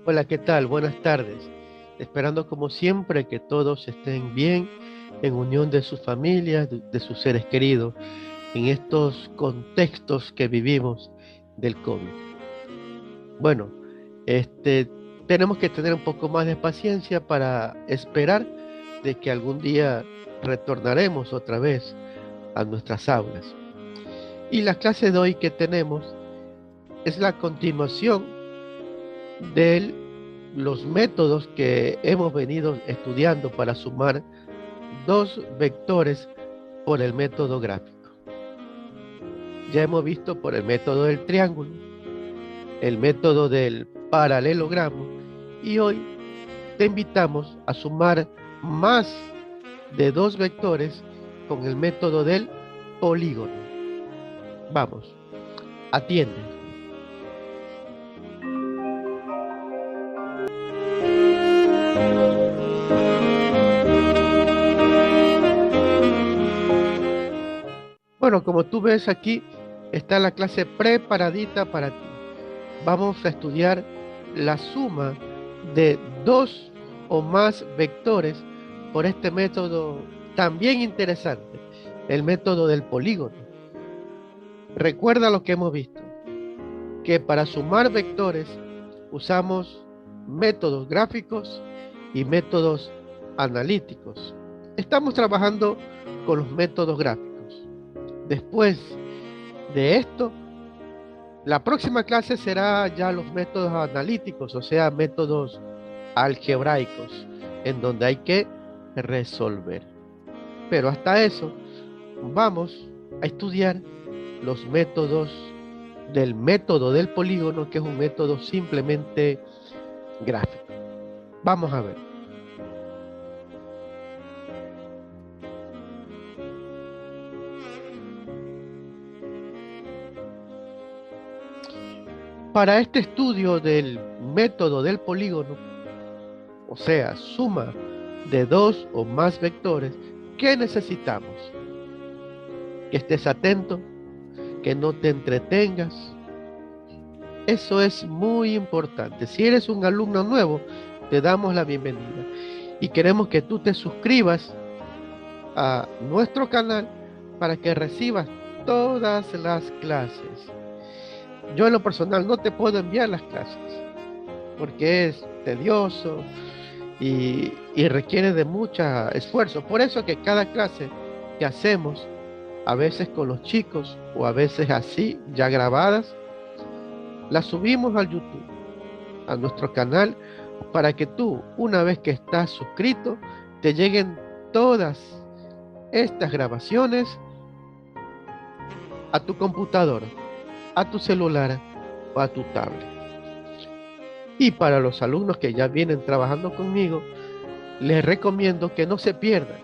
Hola, ¿qué tal? Buenas tardes. Esperando como siempre que todos estén bien, en unión de sus familias, de sus seres queridos, en estos contextos que vivimos del COVID. Bueno, este, tenemos que tener un poco más de paciencia para esperar de que algún día retornaremos otra vez a nuestras aulas. Y la clase de hoy que tenemos es la continuación de los métodos que hemos venido estudiando para sumar dos vectores por el método gráfico. Ya hemos visto por el método del triángulo, el método del paralelogramo, y hoy te invitamos a sumar más de dos vectores con el método del polígono. Vamos, atiende. Bueno, como tú ves aquí, está la clase preparadita para ti. Vamos a estudiar la suma de dos o más vectores por este método también interesante, el método del polígono. Recuerda lo que hemos visto, que para sumar vectores usamos métodos gráficos y métodos analíticos. Estamos trabajando con los métodos gráficos. Después de esto, la próxima clase será ya los métodos analíticos, o sea, métodos algebraicos, en donde hay que resolver. Pero hasta eso, vamos a estudiar los métodos del método del polígono, que es un método simplemente gráfico. Vamos a ver. Para este estudio del método del polígono, o sea, suma de dos o más vectores, ¿qué necesitamos? Que estés atento, que no te entretengas. Eso es muy importante. Si eres un alumno nuevo, te damos la bienvenida y queremos que tú te suscribas a nuestro canal para que recibas todas las clases. Yo en lo personal no te puedo enviar las clases porque es tedioso y requiere de mucho esfuerzo. Por eso que cada clase que hacemos, a veces con los chicos o a veces así, ya grabadas, las subimos al YouTube, a nuestro canal, para que tú, una vez que estás suscrito, te lleguen todas estas grabaciones a tu computadora, a tu celular o a tu tablet. Y para los alumnos que ya vienen trabajando conmigo, les recomiendo que no se pierdan.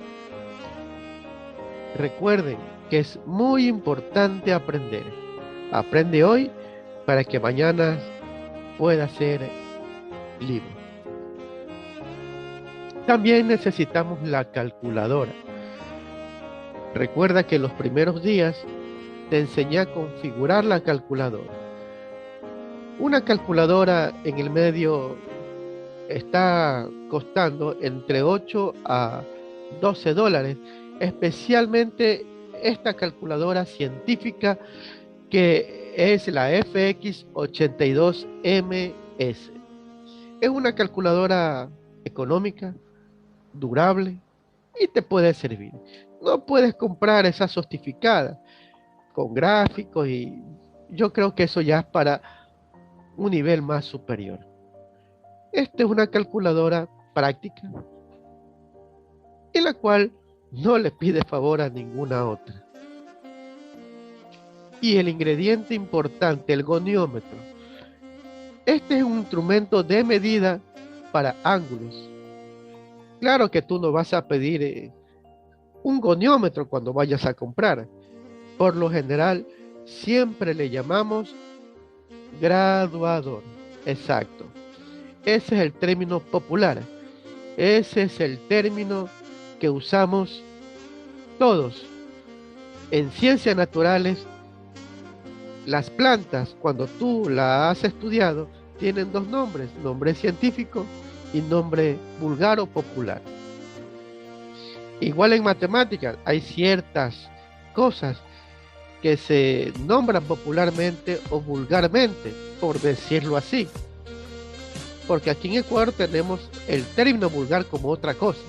Recuerden que es muy importante aprender. Aprende hoy para que mañana pueda ser libre. También necesitamos la calculadora. Recuerda que los primeros días te enseñé a configurar la calculadora. Una calculadora en el medio está costando entre 8 a 12 dólares, especialmente esta calculadora científica que es la FX82MS. Es una calculadora económica, durable y te puede servir. No puedes comprar esa sofisticada con gráficos y yo creo que eso ya es para un nivel más superior. Esta es una calculadora práctica en la cual no le pide favor a ninguna otra. Y el ingrediente importante, el goniómetro. Este es un instrumento de medida para ángulos. Claro que tú no vas a pedir un goniómetro cuando vayas a comprar. Por lo general, siempre le llamamos graduador. Exacto. Ese es el término popular. Ese es el término que usamos todos. En ciencias naturales, las plantas, cuando tú las has estudiado, tienen dos nombres, nombre científico y nombre vulgar o popular. Igual en matemáticas hay ciertas cosas que se nombran popularmente o vulgarmente, por decirlo así. Porque aquí en Ecuador tenemos el término vulgar como otra cosa.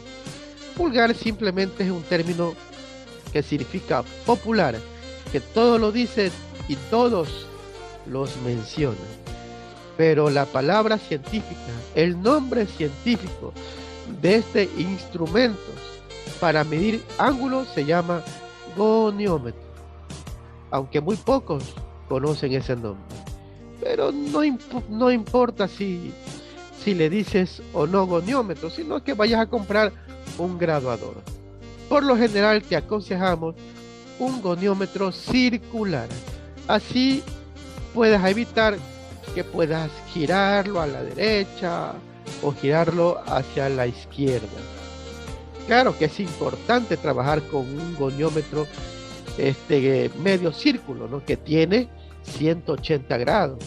Vulgar simplemente es un término que significa popular, que todos lo dicen y todos los mencionan. Pero la palabra científica, el nombre científico de este instrumento para medir ángulos se llama goniómetro, aunque muy pocos conocen ese nombre. Pero no importa si le dices o no goniómetro, sino que vayas a comprar un graduador. Por lo general te aconsejamos un goniómetro circular. Así puedas evitar que puedas girarlo a la derecha o girarlo hacia la izquierda. Claro que es importante trabajar con un goniómetro medio círculo, ¿no? Que tiene 180 grados,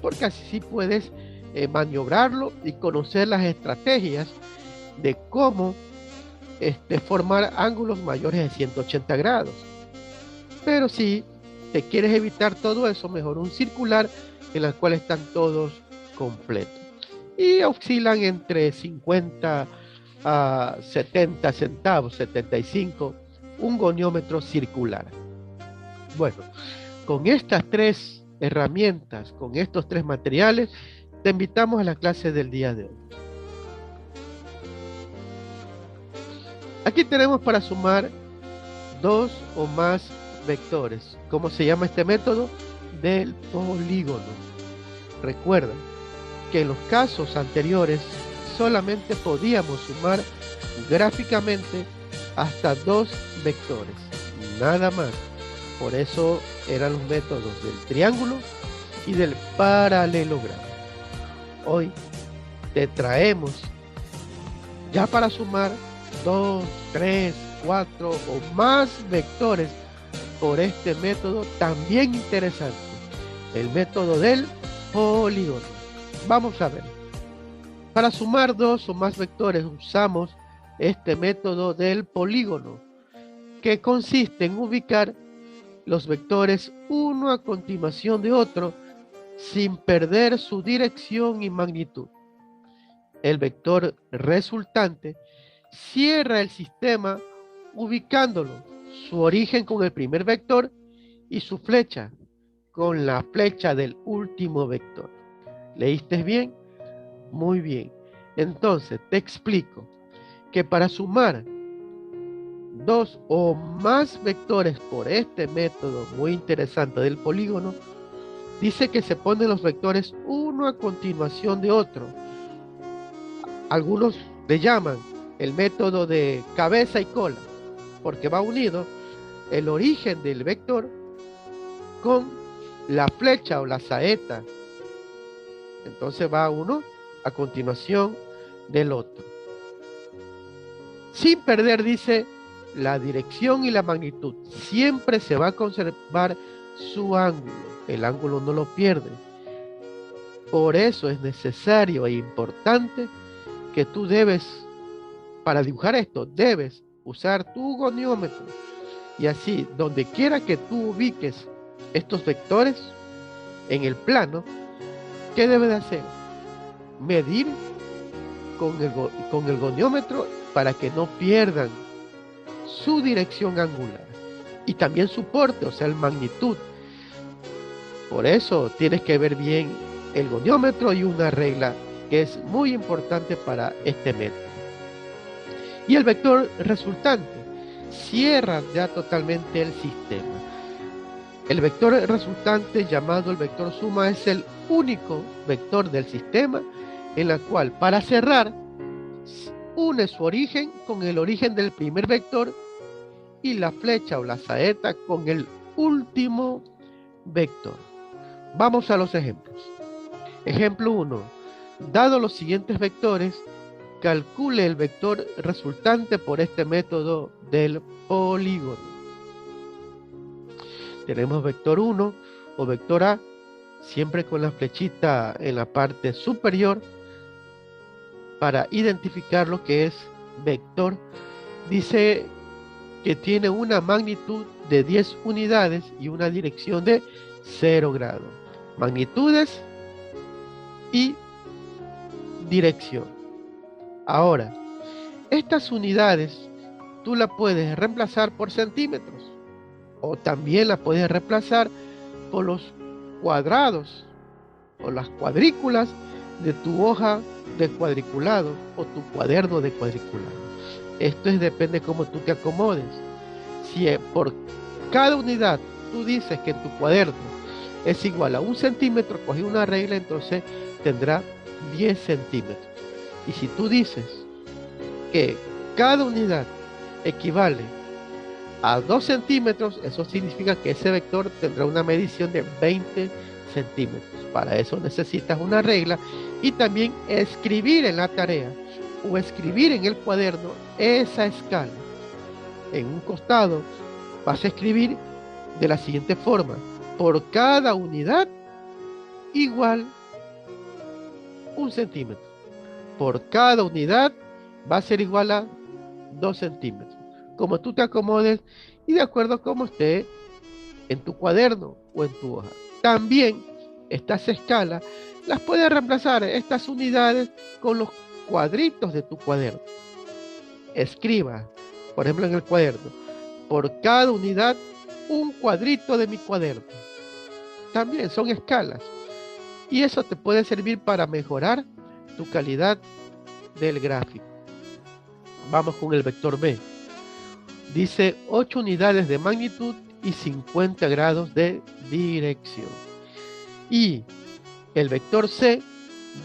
porque así sí puedes maniobrarlo y conocer las estrategias de cómo formar ángulos mayores de 180 grados. Pero si te quieres evitar todo eso, mejor un circular en el cual están todos completos y oscilan entre 50 a 70 centavos, 75, un goniómetro circular. Bueno, con estas tres herramientas, con estos tres materiales, te invitamos a la clase del día de hoy. Aquí tenemos para sumar dos o más vectores. ¿Cómo se llama este método? Del polígono. Recuerda que en los casos anteriores solamente podíamos sumar gráficamente hasta dos vectores, nada más. Por eso eran los métodos del triángulo y del paralelogramo. Hoy te traemos ya para sumar 2, 3, 4 o más vectores por este método también interesante, el método del polígono. Vamos a ver. Para sumar dos o más vectores usamos este método del polígono, que consiste en ubicar los vectores uno a continuación de otro sin perder su dirección y magnitud. El vector resultante cierra el sistema ubicándolo, su origen con el primer vector y su flecha con la flecha del último vector. ¿Leíste bien? Muy bien. Entonces te explico que para sumar dos o más vectores por este método muy interesante del polígono, dice que se ponen los vectores uno a continuación de otro. Algunos le llaman el método de cabeza y cola, porque va unido el origen del vector con la flecha o la saeta. Entonces va uno a continuación del otro. Sin perder, dice, la dirección y la magnitud. Siempre se va a conservar su ángulo. El ángulo no lo pierde. Por eso es necesario e importante que tú debes, para dibujar esto, debes usar tu goniómetro. Y así, donde quiera que tú ubiques estos vectores en el plano, ¿qué debes de hacer? Medir con el goniómetro para que no pierdan su dirección angular y también su porte, o sea, el magnitud. Por eso tienes que ver bien el goniómetro y una regla que es muy importante para este método. Y el vector resultante cierra ya totalmente el sistema. El vector resultante, llamado el vector suma, es el único vector del sistema en la cual, para cerrar, une su origen con el origen del primer vector y la flecha o la saeta con el último vector. Vamos a los ejemplos. Ejemplo 1. Dado los siguientes vectores, calcule el vector resultante por este método del polígono. Tenemos vector 1 o vector A siempre con la flechita en la parte superior para identificar lo que es vector. Dice que tiene una magnitud de 10 unidades y una dirección de 0 grados. Magnitudes y dirección. Ahora, estas unidades tú las puedes reemplazar por centímetros o también las puedes reemplazar por los cuadrados o las cuadrículas de tu hoja de cuadriculado o tu cuaderno de cuadriculado. Esto depende cómo tú te acomodes. Si por cada unidad tú dices que en tu cuaderno es igual a 1 centímetro, coge una regla, entonces tendrá 10 centímetros. Y si tú dices que cada unidad equivale a 2 centímetros, eso significa que ese vector tendrá una medición de 20 centímetros. Para eso necesitas una regla y también escribir en la tarea o escribir en el cuaderno esa escala. En un costado vas a escribir de la siguiente forma: por cada unidad igual 1 centímetro. Por cada unidad va a ser igual a 2 centímetros. Como tú te acomodes y de acuerdo a cómo esté en tu cuaderno o en tu hoja. También estas escalas las puedes reemplazar estas unidades con los cuadritos de tu cuaderno. Escriba, por ejemplo, en el cuaderno, por cada unidad un cuadrito de mi cuaderno. También son escalas y eso te puede servir para mejorar tu calidad del gráfico. Vamos con el vector B. Dice 8 unidades de magnitud y 50 grados de dirección. Y el vector C,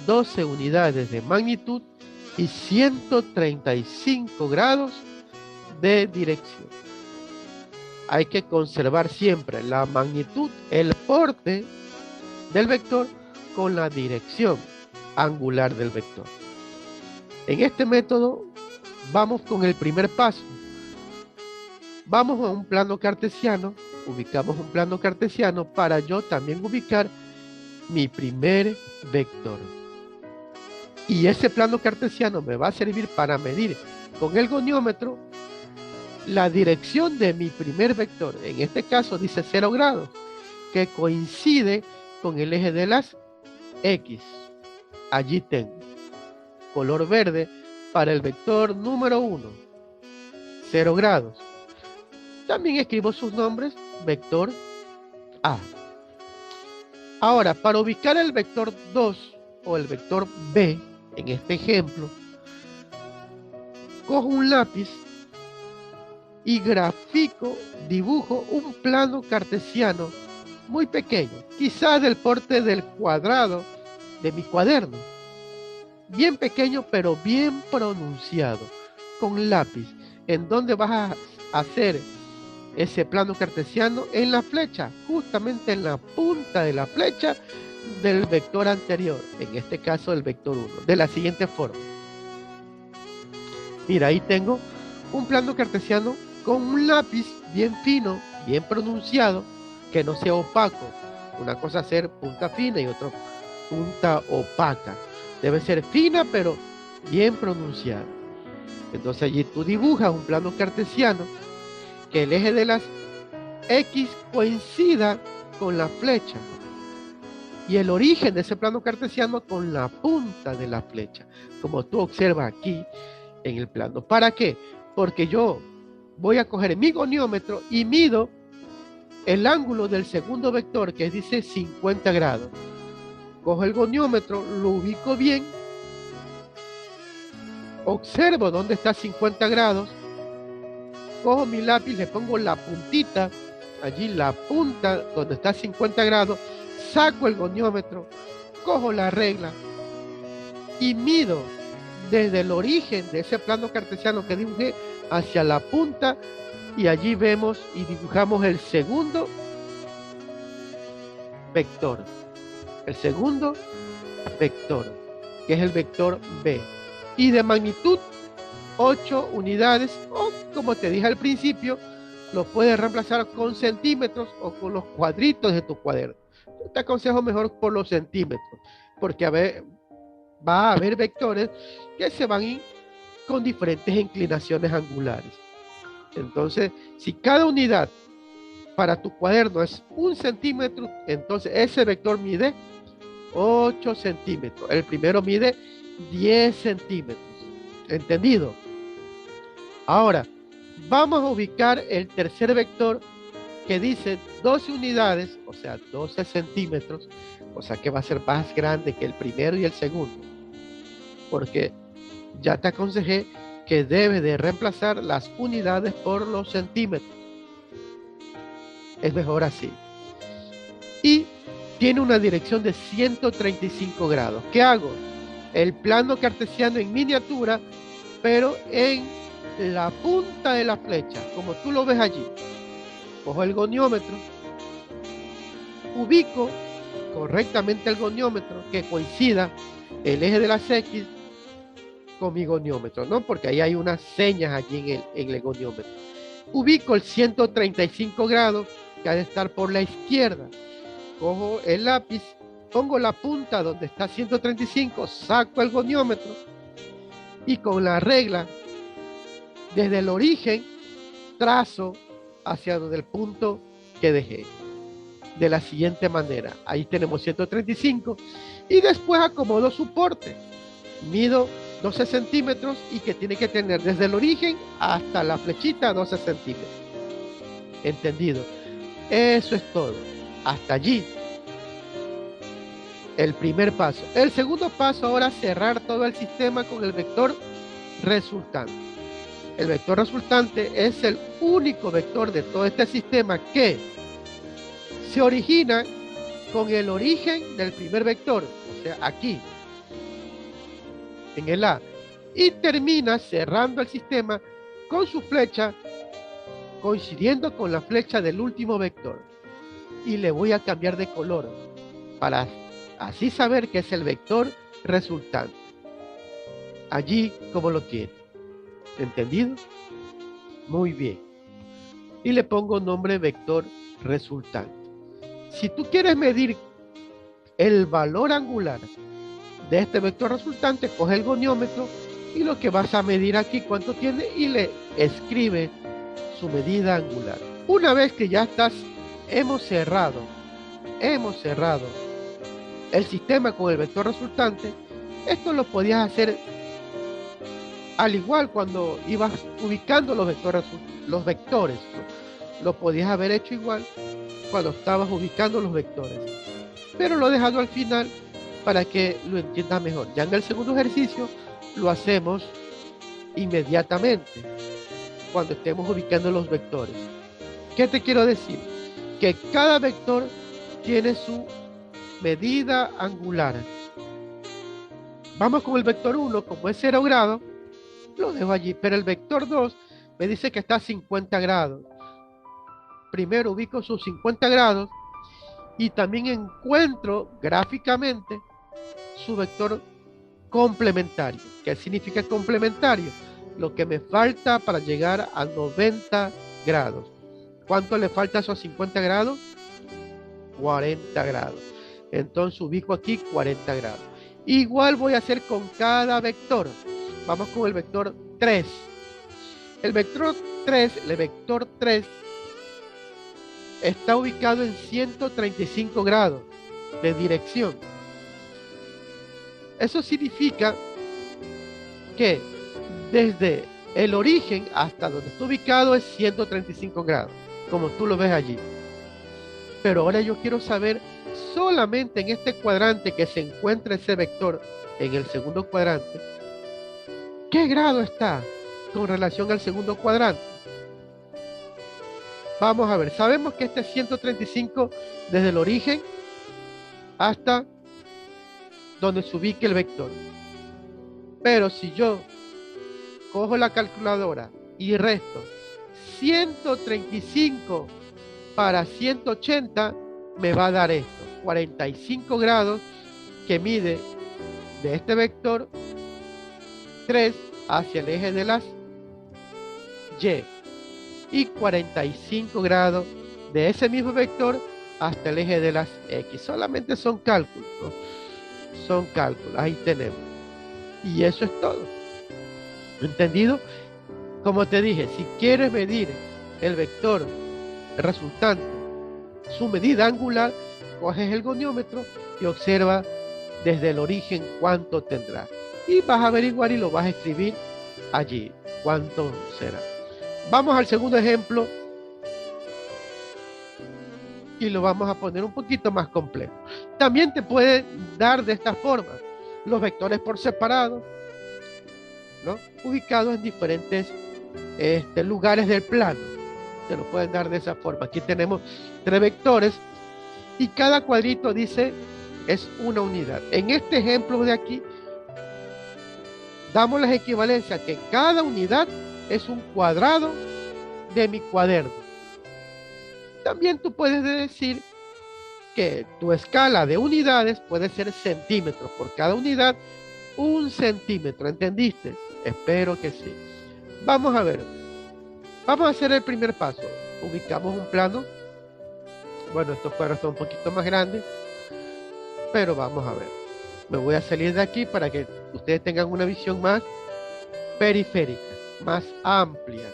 12 unidades de magnitud y 135 grados de dirección. Hay que conservar siempre la magnitud, el porte del vector con la dirección angular del vector. En este método vamos con el primer paso. Vamos a un plano cartesiano, ubicamos un plano cartesiano para yo también ubicar mi primer vector. Y ese plano cartesiano me va a servir para medir con el goniómetro la dirección de mi primer vector. En este caso dice 0 grados, que coincide con el eje de las X. Allí tengo color verde para el vector número 1, 0 grados. También escribo sus nombres, vector A. Ahora, para ubicar el vector 2 o el vector B, en este ejemplo, cojo un lápiz y grafico, dibujo un plano cartesiano muy pequeño, quizás del porte del cuadrado de mi cuaderno. Bien pequeño, pero bien pronunciado, con lápiz. ¿En dónde vas a hacer ese plano cartesiano? En la flecha, justamente en la punta de la flecha del vector anterior, en este caso el vector 1, de la siguiente forma. Mira, ahí tengo un plano cartesiano con un lápiz bien fino, bien pronunciado, que no sea opaco. Una cosa es ser punta fina y otra punta opaca. Debe ser fina, pero bien pronunciada. Entonces allí tú dibujas un plano cartesiano que el eje de las X coincida con la flecha y el origen de ese plano cartesiano con la punta de la flecha, como tú observas aquí en el plano. ¿Para qué? Porque yo voy a coger mi goniómetro y mido el ángulo del segundo vector, que dice 50 grados. Cojo el goniómetro, lo ubico bien, observo dónde está 50 grados, cojo mi lápiz, le pongo la puntita, allí la punta donde está 50 grados, saco el goniómetro, cojo la regla y mido desde el origen de ese plano cartesiano que dibujé hacia la punta, y allí vemos y dibujamos el segundo vector. El segundo vector, que es el vector B. Y de magnitud 8 unidades, o como te dije al principio, lo puedes reemplazar con centímetros o con los cuadritos de tu cuaderno. Yo te aconsejo mejor por los centímetros, porque va a haber vectores que se van a ir con diferentes inclinaciones angulares. Entonces, si cada unidad para tu cuaderno es 1 centímetro, entonces ese vector mide 8 centímetros. El primero mide 10 centímetros. ¿Entendido? Ahora, vamos a ubicar el tercer vector que dice 12 unidades, o sea, 12 centímetros, o sea que va a ser más grande que el primero y el segundo, porque ya te aconsejé que debe de reemplazar las unidades por los centímetros. Es mejor así. Y tiene una dirección de 135 grados. ¿Qué hago? El plano cartesiano en miniatura, pero en la punta de la flecha, como tú lo ves allí. Cojo el goniómetro, ubico correctamente el goniómetro que coincida el eje de las X con mi goniómetro, ¿no? Porque ahí hay unas señas allí en el goniómetro. Ubico el 135 grados que ha de estar por la izquierda. Cojo el lápiz, pongo la punta donde está 135, saco el goniómetro y con la regla desde el origen trazo hacia donde el punto que dejé. De la siguiente manera, ahí tenemos 135 y después acomodo soporte. Mido 12 centímetros y que tiene que tener desde el origen hasta la flechita 12 centímetros. ¿Entendido? Eso es todo. Hasta allí. El primer paso. El segundo paso ahora cerrar todo el sistema con el vector resultante. El vector resultante es el único vector de todo este sistema que se origina con el origen del primer vector, o sea, aquí, en el A, y termina cerrando el sistema con su flecha coincidiendo con la flecha del último vector. Y le voy a cambiar de color para así saber que es el vector resultante. Allí como lo tiene. ¿Entendido? Muy bien. Y le pongo nombre vector resultante. Si tú quieres medir el valor angular de este vector resultante, coge el goniómetro y lo que vas a medir aquí, cuánto tiene, y le escribe su medida angular. Una vez que ya hemos cerrado el sistema con el vector resultante, esto lo podías hacer al igual cuando ibas ubicando los vectores, ¿no? Lo podías haber hecho igual cuando estabas ubicando los vectores, pero lo he dejado al final para que lo entiendas mejor. Ya en el segundo ejercicio lo hacemos inmediatamente cuando estemos ubicando los vectores. ¿Qué te quiero decir? Que cada vector tiene su medida angular. Vamos con el vector 1, como es 0 grados, lo dejo allí, pero el vector 2 me dice que está a 50 grados. Primero ubico sus 50 grados y también encuentro gráficamente su vector complementario. ¿Qué significa complementario? Lo que me falta para llegar a 90 grados. ¿Cuánto le falta a esos 50 grados? 40 grados. Entonces ubico aquí 40 grados. Igual voy a hacer con cada vector. Vamos con el vector 3. El vector 3 está ubicado en 135 grados de dirección. Eso significa que desde el origen hasta donde está ubicado es 135 grados, como tú lo ves allí. Pero ahora yo quiero saber solamente en este cuadrante que se encuentra ese vector, en el segundo cuadrante, ¿qué grado está con relación al segundo cuadrante? Vamos a ver, sabemos que este es 135 desde el origen hasta donde se ubique el vector. Pero si yo cojo la calculadora y resto 135 para 180, me va a dar esto, 45 grados que mide de este vector 3 hacia el eje de las Y, y 45 grados de ese mismo vector hasta el eje de las X. Solamente son cálculos, ¿no? Son cálculos, ahí tenemos. Y eso es todo. ¿Entendido? Como te dije, si quieres medir el vector resultante, su medida angular, coges el goniómetro y observa desde el origen cuánto tendrá. Y vas a averiguar y lo vas a escribir allí, cuánto será. Vamos al segundo ejemplo y lo vamos a poner un poquito más complejo. También te puede dar de esta forma los vectores por separado, ¿no? Ubicados en diferentes lugares del plano. Te lo pueden dar de esa forma. Aquí tenemos 3 vectores y cada cuadrito dice es una unidad. En este ejemplo de aquí damos las equivalencias que cada unidad es un cuadrado de mi cuaderno. También tú puedes decir que tu escala de unidades puede ser centímetros. Por cada unidad, 1 centímetro. ¿Entendiste? Espero que sí. Vamos a ver. Vamos a hacer el primer paso. Ubicamos un plano. Bueno, estos cuadros están un poquito más grandes, pero vamos a ver. Me voy a salir de aquí para que ustedes tengan una visión más periférica, más amplia.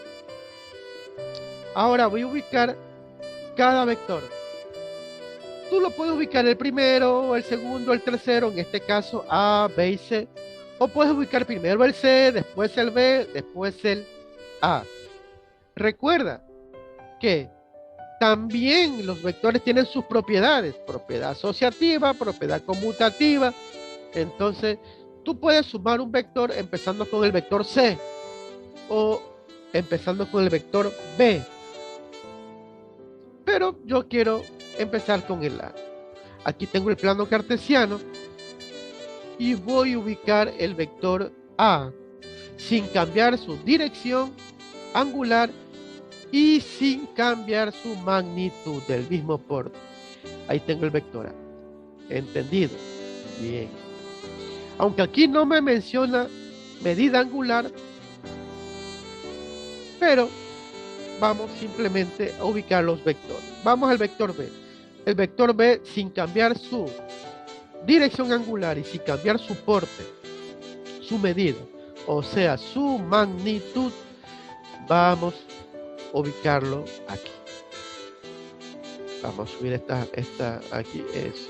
Ahora voy a ubicar cada vector. Tú lo puedes ubicar el primero, el segundo, el tercero, en este caso A, B y C. O puedes ubicar primero el C, después el B, después el A. Recuerda que también los vectores tienen sus propiedades, propiedad asociativa, propiedad conmutativa. Entonces, tú puedes sumar un vector empezando con el vector C o empezando con el vector B. Pero yo quiero empezar con el A. Aquí tengo el plano cartesiano y voy a ubicar el vector A sin cambiar su dirección angular y sin cambiar su magnitud del mismo porte. Ahí tengo el vector A. ¿Entendido? Bien. Aunque aquí no me menciona medida angular, pero vamos simplemente a ubicar los vectores. Vamos al vector B. El vector B, sin cambiar su dirección angular y sin cambiar su porte, su medida, o sea, su magnitud, vamos a ubicarlo aquí. Vamos a subir esta aquí, es.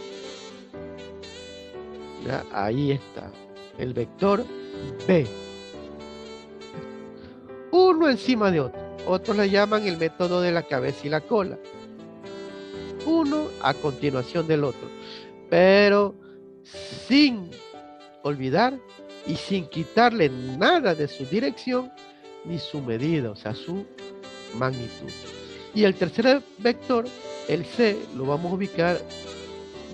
Ya, ahí está. El vector B. Uno encima de otro. Otros le llaman el método de la cabeza y la cola. Uno a continuación del otro. Pero sin olvidar y sin quitarle nada de su dirección ni su medida, o sea, su magnitud. Y el tercer vector, el C, lo vamos a ubicar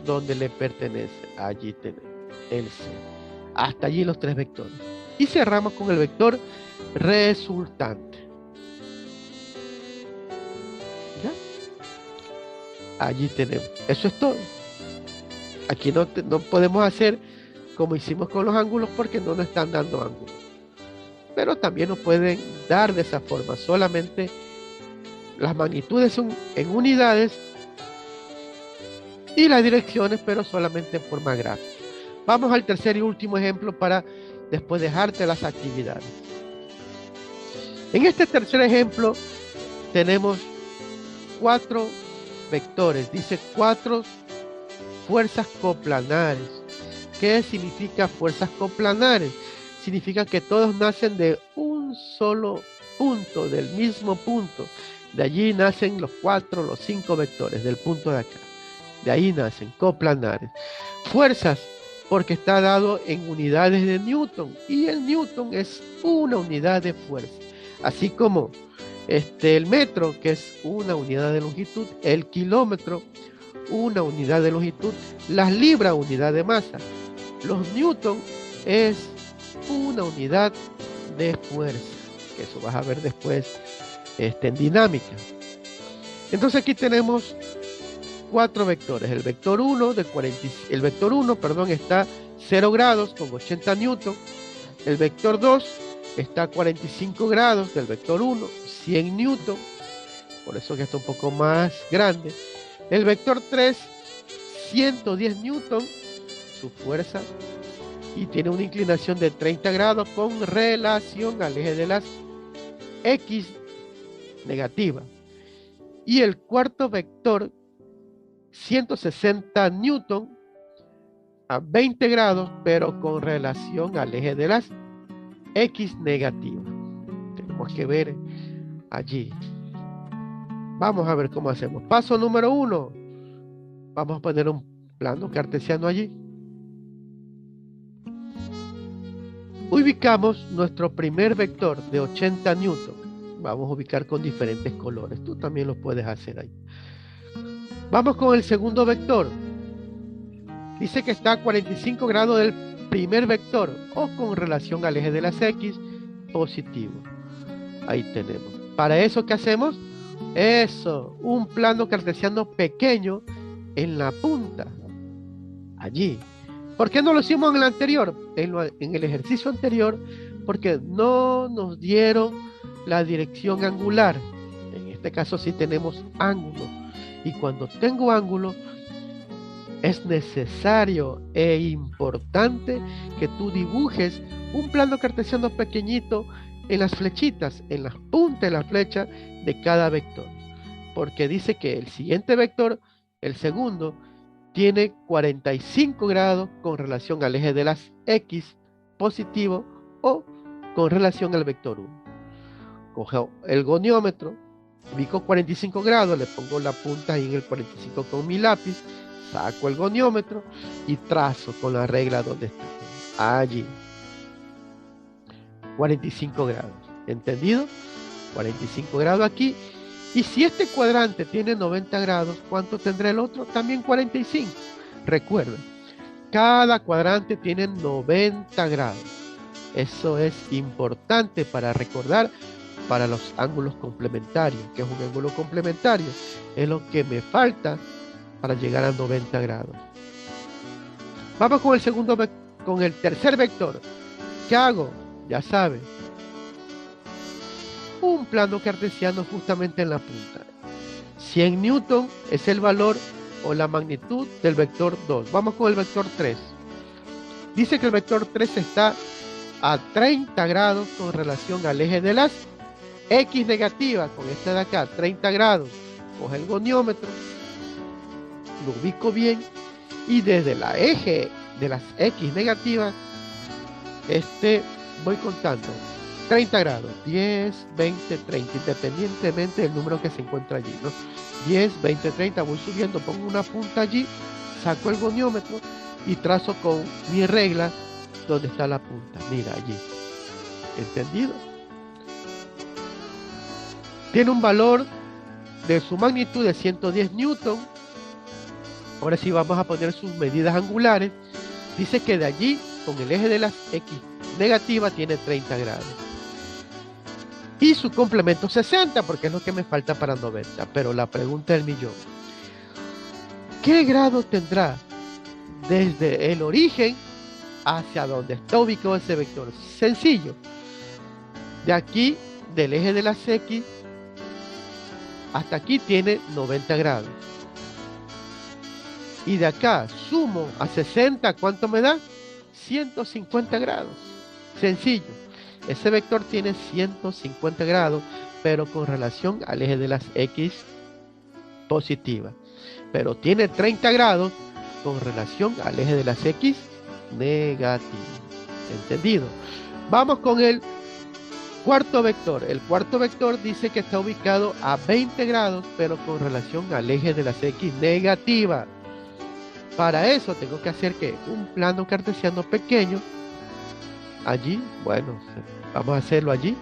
donde le pertenece. Allí tenemos el C. Hasta allí los 3 vectores. Y cerramos con el vector resultante. ¿Ya? Allí tenemos. Eso es todo. Aquí no podemos hacer como hicimos con los ángulos porque no nos están dando ángulos. Pero también nos pueden dar de esa forma. Solamente las magnitudes son en unidades y las direcciones, pero solamente en forma gráfica. Vamos al tercer y último ejemplo para después dejarte las actividades. En este tercer ejemplo tenemos 4 vectores. Dice 4 fuerzas coplanares. ¿Qué significa fuerzas coplanares? Significa que todos nacen de un solo punto, del mismo punto. De allí nacen los 4, los 5 vectores del punto de acá. De ahí nacen coplanares. Fuerzas, porque está dado en unidades de Newton. Y el Newton es una unidad de fuerza. Así como el metro, que es una unidad de longitud, el kilómetro, una unidad de longitud, las libras, unidad de masa. Los Newton es una unidad de fuerza, que eso vas a ver después en dinámica. Entonces aquí tenemos 4 vectores. El vector 1 está 0 grados con 80 newton. El vector 2 está a 45 grados del vector 1, 100 newton. Por eso que está un poco más grande. El vector 3, 110 newton, su fuerza, y tiene una inclinación de 30 grados con relación al eje de las X negativa. Y el cuarto vector, 160 newton a 20 grados, pero con relación al eje de las X negativa. Tenemos que ver allí. Vamos a ver cómo hacemos. Paso número 1. Vamos a poner un plano cartesiano allí. Ubicamos nuestro primer vector de 80 newton. Vamos a ubicar con diferentes colores. Tú también lo puedes hacer ahí. Vamos con el segundo vector. Dice que está a 45 grados del primer vector o con relación al eje de las X positivo. Ahí tenemos. Para eso, ¿qué hacemos? Eso, un plano cartesiano pequeño en la punta. Allí. ¿Por qué no lo hicimos en el anterior? En el ejercicio anterior, porque no nos dieron la dirección angular. En este caso sí tenemos ángulo. Y cuando tengo ángulo, es necesario e importante que tú dibujes un plano cartesiano pequeñito en las flechitas, en las puntas de la flecha de cada vector. Porque dice que el siguiente vector, el segundo, tiene 45 grados con relación al eje de las X positivo o con relación al vector 1. Cojo el goniómetro, ubico 45 grados, le pongo la punta ahí en el 45 con mi lápiz, saco el goniómetro y trazo con la regla donde está. Allí. 45 grados. ¿Entendido? 45 grados aquí. Y si este cuadrante tiene 90 grados, ¿cuánto tendrá el otro? También 45. Recuerden, cada cuadrante tiene 90 grados. Eso es importante para recordar para los ángulos complementarios. ¿Qué es un ángulo complementario? Es lo que me falta para llegar a 90 grados. Vamos con el tercer vector. ¿Qué hago? Ya saben. Un plano cartesiano justamente en la punta. 100 newton es el valor o la magnitud del vector 2. Vamos con el vector 3. Dice que el vector 3 está a 30 grados con relación al eje de las X negativa, con este de acá, 30 grados. Coge el goniómetro, lo ubico bien y desde la eje de las X negativas, voy contando. 30 grados, 10, 20, 30, independientemente del número que se encuentra allí, ¿no? 10, 20, 30, voy subiendo, pongo una punta allí, saco el goniómetro y trazo con mi regla donde está la punta. Mira allí. ¿Entendido? Tiene un valor de su magnitud de 110 newton. Ahora sí vamos a poner sus medidas angulares. Dice que de allí, con el eje de las X negativa, tiene 30 grados. Y su complemento 60, porque es lo que me falta para 90. Pero la pregunta del millón: ¿qué grado tendrá desde el origen hacia donde está ubicado ese vector? Sencillo. De aquí, del eje de las X, hasta aquí tiene 90 grados. Y de acá sumo a 60, ¿cuánto me da? 150 grados. Sencillo. Ese vector tiene 150 grados, pero con relación al eje de las X positiva. Pero tiene 30 grados con relación al eje de las X negativa. ¿Entendido? Vamos con el cuarto vector. El cuarto vector dice que está ubicado a 20 grados, pero con relación al eje de las X negativa. Para eso tengo que hacer que un plano cartesiano pequeño allí, bueno, vamos a hacerlo allí.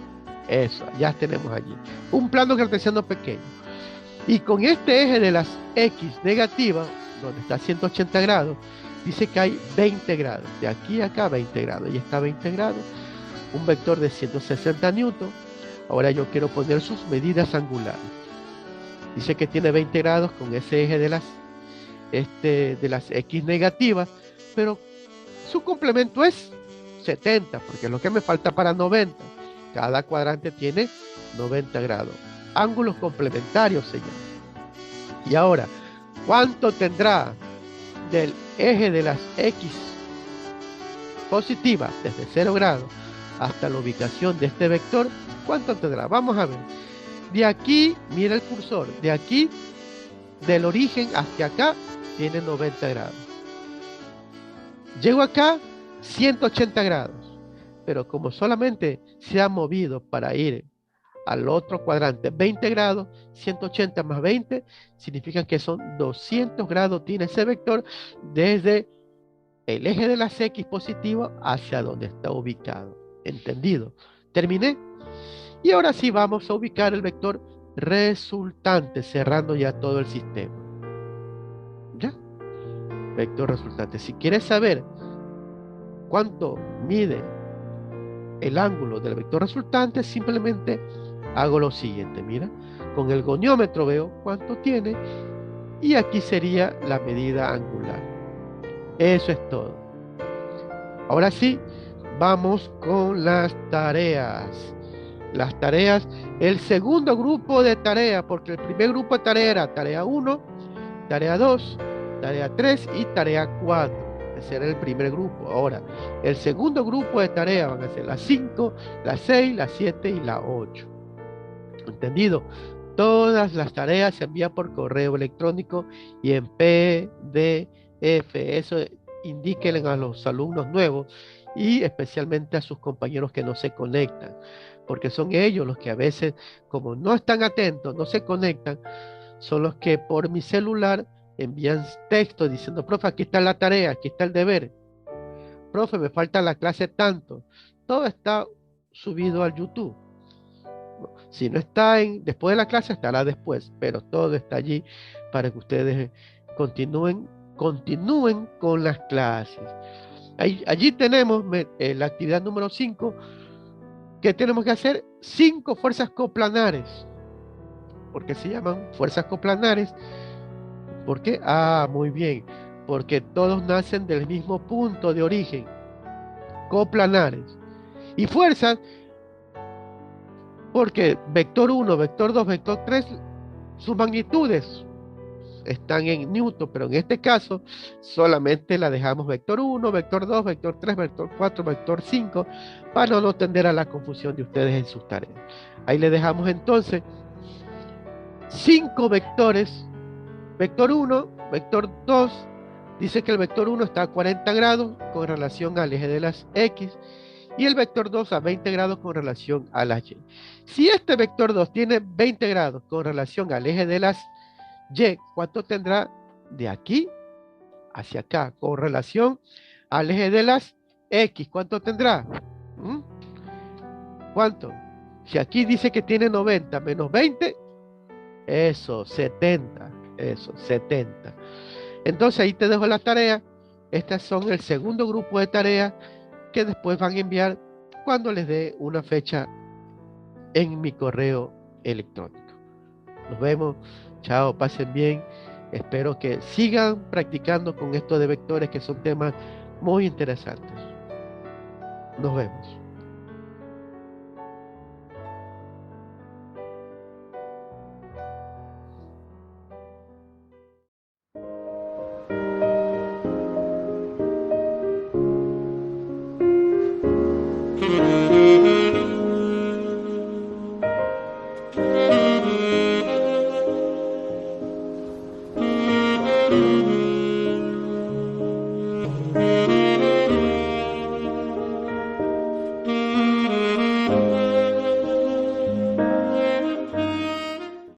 Eso, ya tenemos allí un plano cartesiano pequeño. Y con este eje de las X negativa, donde está 180 grados, dice que hay 20 grados. De aquí a acá 20 grados. Y está 20 grados. Un vector de 160 newton. Ahora yo quiero poner sus medidas angulares. Dice que tiene 20 grados con ese eje de las X negativas, pero su complemento es 70, porque es lo que me falta para 90. Cada cuadrante tiene 90 grados. Ángulos complementarios se llama. Y ahora, ¿Cuánto tendrá del eje de las X positivas desde 0 grados hasta la ubicación de este vector? ¿Cuánto tendrá? Vamos a ver. De aquí, mira el cursor, de aquí, del origen hacia acá, tiene 90 grados. Llego acá, 180 grados. Pero como solamente se ha movido para ir al otro cuadrante 20 grados, 180 más 20 significa que son 200 grados, tiene ese vector desde el eje de las X positivo hacia donde está ubicado. ¿Entendido? Terminé. Y ahora sí vamos a ubicar el vector resultante, cerrando ya todo el sistema. ¿Ya? Vector resultante. Si quieres saber cuánto mide el ángulo del vector resultante, simplemente hago lo siguiente. Mira, con el goniómetro veo cuánto tiene y aquí sería la medida angular. Eso es todo. Ahora sí, vamos con las tareas. Las tareas, el segundo grupo de tareas, porque el primer grupo de tareas era tarea 1, tarea 2, tarea 3 y tarea 4. Ese era el primer grupo. Ahora, el segundo grupo de tareas van a ser las 5, las 6, las 7 y la 8. ¿Entendido? Todas las tareas se envían por correo electrónico y en PDF. Eso indíquenle a los alumnos nuevos y especialmente a sus compañeros que no se conectan, porque son ellos los que a veces, como no están atentos, no se conectan, son los que por mi celular envían texto diciendo, profe, aquí está la tarea, aquí está el deber, profe, me falta la clase tanto. Todo está subido al YouTube. Si no está después de la clase, estará después, pero todo está allí para que ustedes continúen con las clases. Allí tenemos la actividad número 5, que tenemos que hacer 5 fuerzas coplanares. ¿Por qué se llaman fuerzas coplanares? ¿Por qué? Ah, muy bien, porque todos nacen del mismo punto de origen, coplanares. Y fuerzas, porque vector 1, vector 2, vector 3, sus magnitudes están en Newton, pero en este caso solamente la dejamos vector 1, vector 2, vector 3, vector 4, vector 5, para no tender a la confusión de ustedes en sus tareas. Ahí le dejamos entonces 5 vectores. Vector 1, vector 2, dice que el vector 1 está a 40 grados con relación al eje de las X y el vector 2 a 20 grados con relación a las Y. Si este vector 2 tiene 20 grados con relación al eje de las Y, ¿cuánto tendrá de aquí hacia acá con relación al eje de las X? ¿Cuánto tendrá? ¿Mm? ¿Cuánto? Si aquí dice que tiene 90 menos 20, eso, 70. Eso, 70. Entonces ahí te dejo la tarea. Estas son el segundo grupo de tareas que después van a enviar cuando les dé una fecha en mi correo electrónico. Nos vemos. Chao, pasen bien. Espero que sigan practicando con esto de vectores, que son temas muy interesantes. Nos vemos.